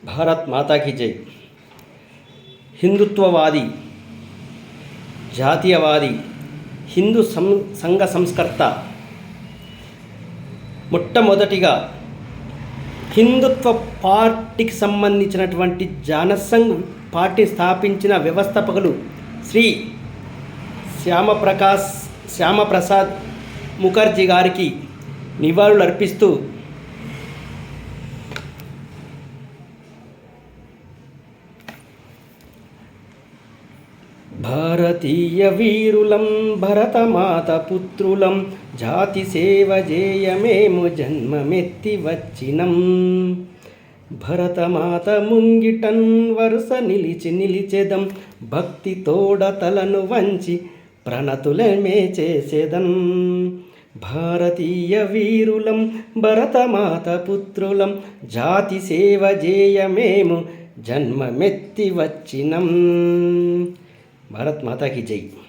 భారత్ మాతాకి జై. హిందుత్వవాది, జాతీయవాది, హిందూ సంఘ సంస్కర్త, మొట్టమొదటిగా హిందుత్వ పార్టీకి సంబంధించినటువంటి జనసంఘ్ పార్టీ స్థాపించిన వ్యవస్థాపకులు శ్రీ శ్యామప్రసాద్ ముఖర్జీ గారికి నివాళులు అర్పిస్తూ భారతీయ వీరులం భరతమాత పుత్రులం జాతి సేవ జేయమేము జన్మమెత్తి వచ్చినం. భరతమాత ముంగిటన్ వరుస నిలిచెదం భక్తి తోడ తలను వంచి ప్రణతులమే చేసేదం. భారతీయ వీరులం భరతమాత పుత్రులం జాతి సేవ జేయమేము జన్మమెత్తి వచ్చినం. భారత్ మాతా की जय.